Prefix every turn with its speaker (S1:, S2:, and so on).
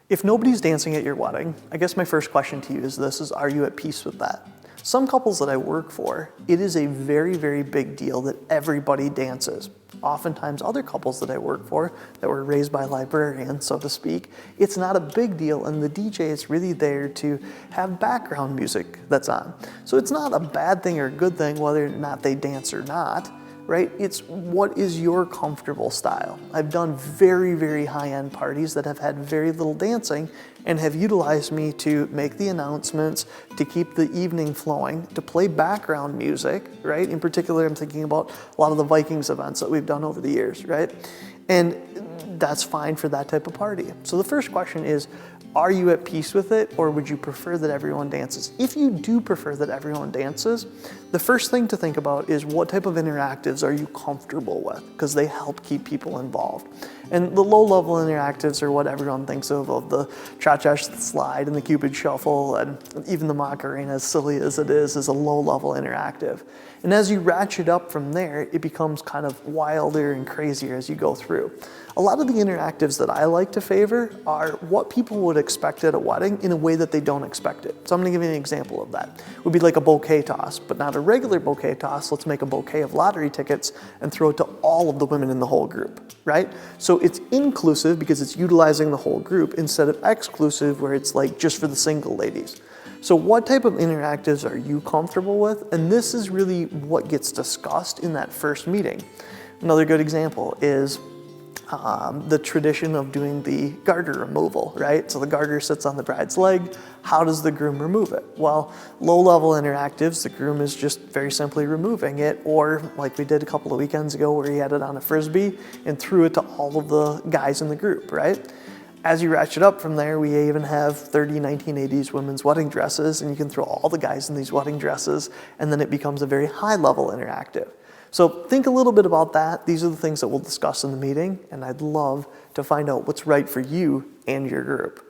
S1: If nobody's dancing at your wedding, I guess my first question to you is this, is are you at peace with that? Some couples that I work for, it is a very, very big deal that everybody dances. Oftentimes other couples that I work for that were raised by librarians, so to speak, it's not a big deal and the DJ is really there to have background music that's on. So it's not a bad thing or a good thing whether or not they dance or not, right? It's what is your comfortable style. I've done very, very high-end parties that have had very little dancing and have utilized me to make the announcements, to keep the evening flowing, to play background music, right? In particular, I'm thinking about a lot of the Vikings events that we've done over the years, right? And that's fine for that type of party. So the first question is, are you at peace with it, or would you prefer that everyone dances? If you do prefer that everyone dances, the first thing to think about is what type of interactives are you comfortable with, because they help keep people involved. And the low-level interactives are what everyone thinks of the cha-cha slide and the Cupid shuffle, and even the Macarena, as silly as it is a low-level interactive. And as you ratchet up from there, it becomes kind of wilder and crazier as you go through. A lot of the interactives that I like to favor are what people would expect at a wedding in a way that they don't expect it. So I'm gonna give you an example of that. It would be like a bouquet toss, but not a regular bouquet toss. Let's make a bouquet of lottery tickets and throw it to all of the women in the whole group, right? So it's inclusive because it's utilizing the whole group instead of exclusive where it's like just for the single ladies. So what type of interactives are you comfortable with? And this is really what gets discussed in that first meeting. Another good example is the tradition of doing the garter removal, right? So the garter sits on the bride's leg. How does the groom remove it? Well, low-level interactives, the groom is just very simply removing it, or like we did a couple of weekends ago where he had it on a Frisbee and threw it to all of the guys in the group, right? As you ratchet up from there, we even have 30 1980s women's wedding dresses, and you can throw all the guys in these wedding dresses, and then it becomes a very high-level interactive. So think a little bit about that. These are the things that we'll discuss in the meeting, and I'd love to find out what's right for you and your group.